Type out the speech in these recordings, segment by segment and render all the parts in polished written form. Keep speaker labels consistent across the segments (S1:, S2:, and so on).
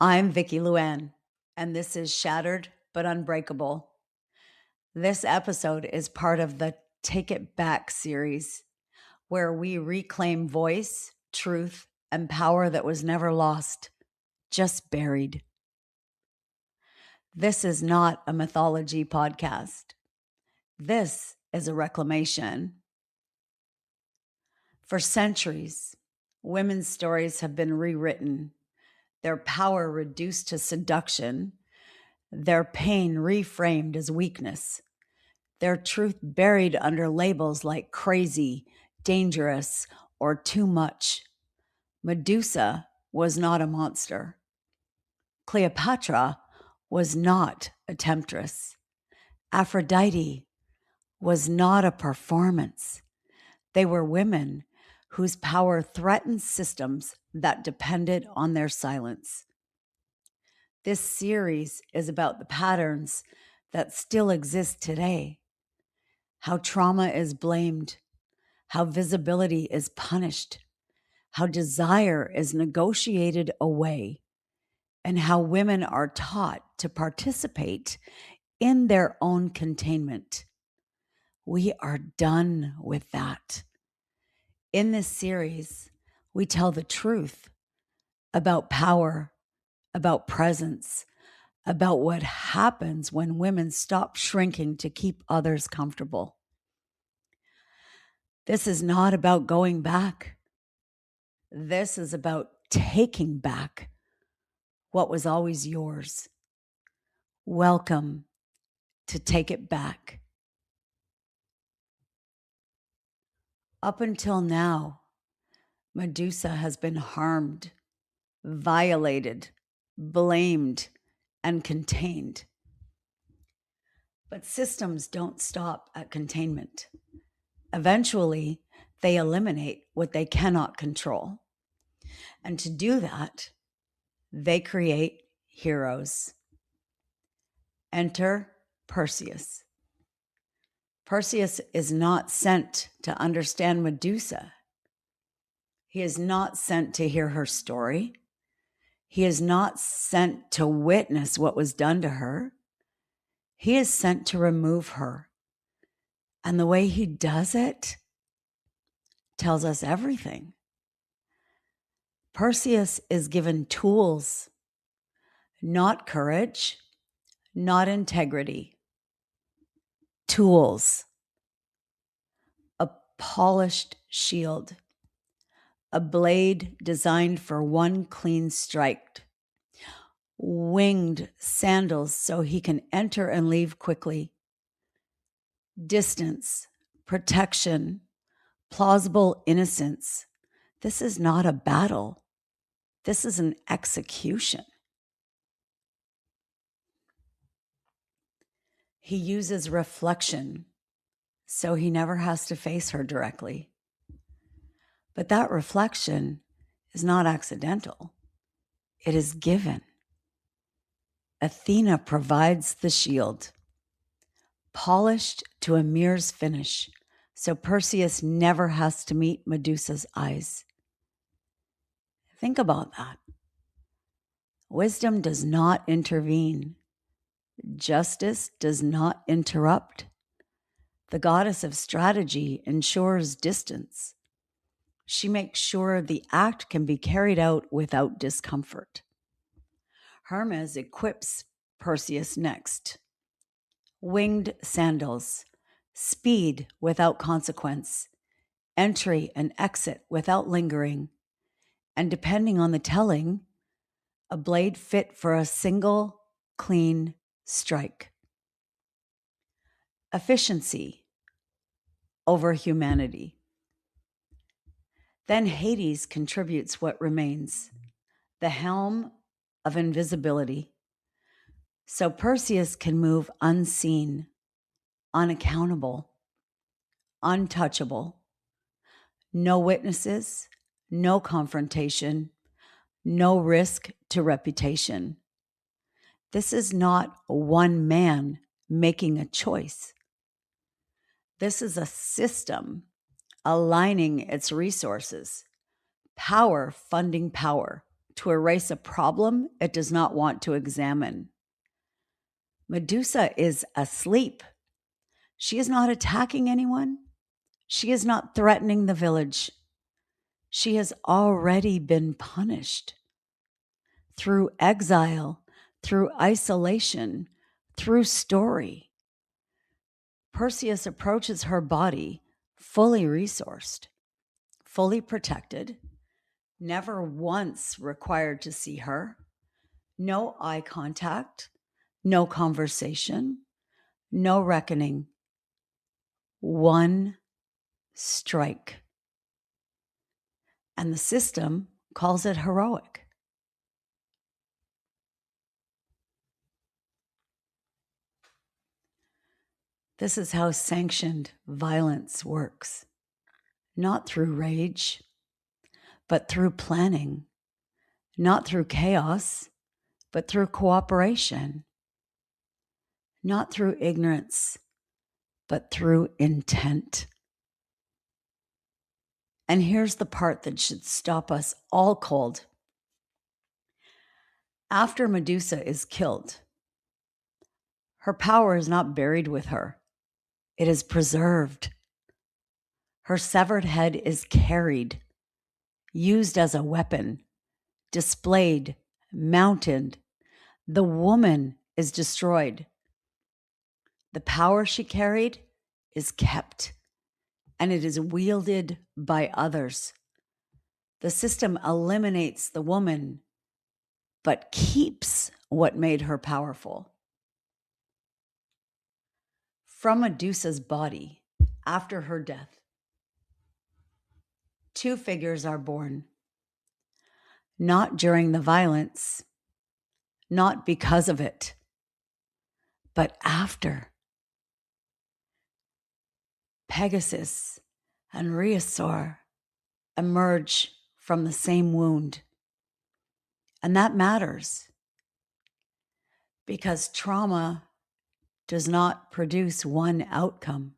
S1: I'm Vicki Luann, and this is Shattered but Unbreakable. This episode is part of the Take It Back series, where we reclaim voice, truth, and power that was never lost, just buried. This is not a mythology podcast. This is a reclamation. For centuries, women's stories have been rewritten, their power reduced to seduction, their pain reframed as weakness, their truth buried under labels like crazy, dangerous, or too much. Medusa was not a monster. Cleopatra was not a temptress. Aphrodite was not a performance. They were women whose power threatened systems that depended on their silence. This series is about the patterns that still exist today, how trauma is blamed, how visibility is punished, how desire is negotiated away, and how women are taught to participate in their own containment. We are done with that. In this series, we tell the truth about power, about presence, about what happens when women stop shrinking to keep others comfortable. This is not about going back. This is about taking back what was always yours. Welcome to Take It Back. Up until now, Medusa has been harmed, violated, blamed, and contained. But systems don't stop at containment. Eventually, they eliminate what they cannot control. And to do that, they create heroes. Enter Perseus. Perseus is not sent to understand Medusa. He is not sent to hear her story. He is not sent to witness what was done to her. He is sent to remove her. And the way he does it tells us everything. Perseus is given tools, not courage, not integrity. Tools. A polished shield. A blade designed for one clean strike. Winged sandals so he can enter and leave quickly. Distance, protection, plausible innocence. This is not a battle. This is an execution. He uses reflection, so he never has to face her directly. But that reflection is not accidental. It is given. Athena provides the shield, polished to a mirror's finish, so Perseus never has to meet Medusa's eyes. Think about that. Wisdom does not intervene. Justice does not interrupt. The goddess of strategy ensures distance. She makes sure the act can be carried out without discomfort. Hermes equips Perseus next. Winged sandals, speed without consequence, entry and exit without lingering, and depending on the telling, a blade fit for a single, clean strike. Efficiency over humanity. Then Hades contributes what remains, the helm of invisibility. So Perseus can move unseen, unaccountable, untouchable. No witnesses, no confrontation, no risk to reputation. This is not one man making a choice. This is a system aligning its resources, power funding power, to erase a problem it does not want to examine. Medusa is asleep. She is not attacking anyone. She is not threatening the village. She has already been punished through exile, through isolation, through story. Perseus approaches her body fully resourced, fully protected, never once required to see her, no eye contact, no conversation, no reckoning. One strike. And the system calls it heroic. This is how sanctioned violence works. Not through rage, but through planning. Not through chaos, but through cooperation. Not through ignorance, but through intent. And here's the part that should stop us all cold. After Medusa is killed, her power is not buried with her. It is preserved. Her severed head is carried, used as a weapon, displayed, mounted. The woman is destroyed. The power she carried is kept, and it is wielded by others. The system eliminates the woman, but keeps what made her powerful. From Medusa's body, after her death, two figures are born. Not during the violence, not because of it, but after. Pegasus and Chrysaor emerge from the same wound. And that matters because trauma does not produce one outcome.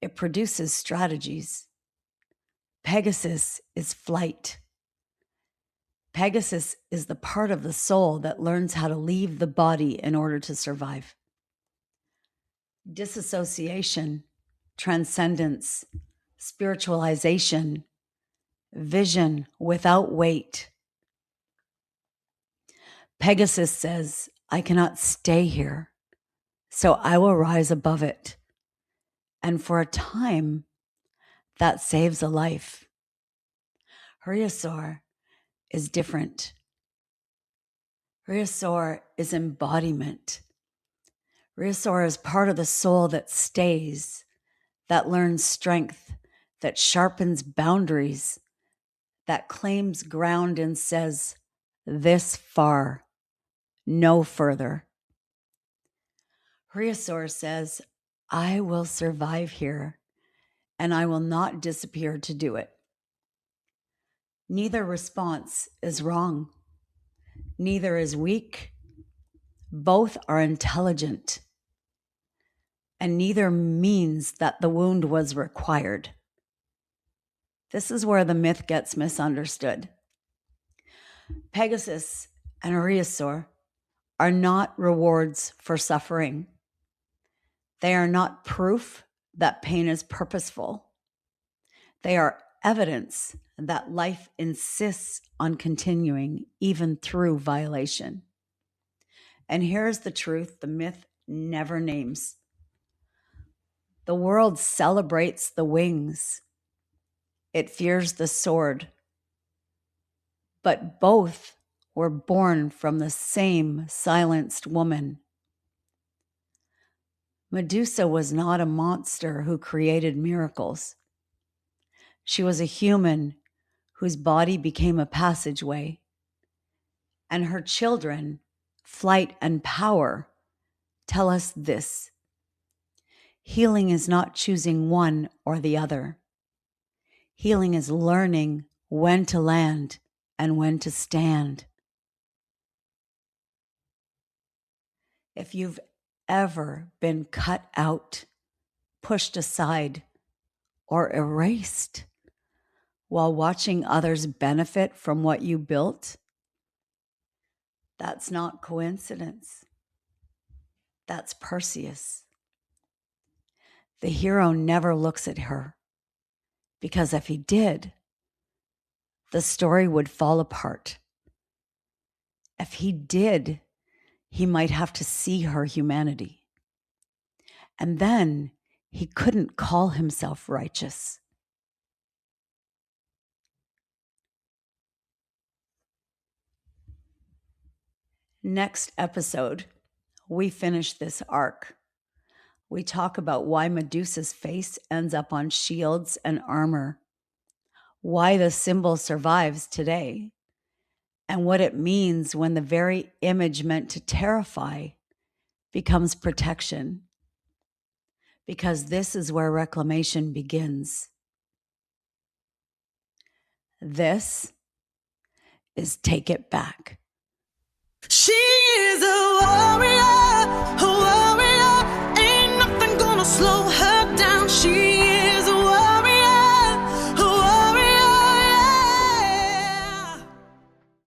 S1: It produces strategies. Pegasus is flight. Pegasus is the part of the soul that learns how to leave the body in order to survive. Dissociation, transcendence, spiritualization, vision without weight. Pegasus says, I cannot stay here, so I will rise above it. And for a time, that saves a life. Chrysaor is different. Chrysaor is embodiment. Chrysaor is part of the soul that stays, that learns strength, that sharpens boundaries, that claims ground and says, this far, no further. Chrysaor says, I will survive here, and I will not disappear to do it. Neither response is wrong. Neither is weak. Both are intelligent. And neither means that the wound was required. This is where the myth gets misunderstood. Pegasus and Chrysaor are not rewards for suffering. They are not proof that pain is purposeful. They are evidence that life insists on continuing even through violation. And here's the truth the myth never names. The world celebrates the wings. It fears the sword. But both were born from the same silenced woman. Medusa was not a monster who created miracles. She was a human whose body became a passageway. And her children, flight and power, tell us this. Healing is not choosing one or the other. Healing is learning when to land and when to stand. If you've ever been cut out, pushed aside, or erased while watching others benefit from what you built, That's not coincidence. That's Perseus. The hero never looks at her, because if he did, the story would fall apart. If he did, he might have to see her humanity. And then he couldn't call himself righteous. Next episode, we finish this arc. We talk about why Medusa's face ends up on shields and armor, why the symbol survives today, and what it means when the very image meant to terrify becomes protection. Because this is where reclamation begins. This is Take It Back.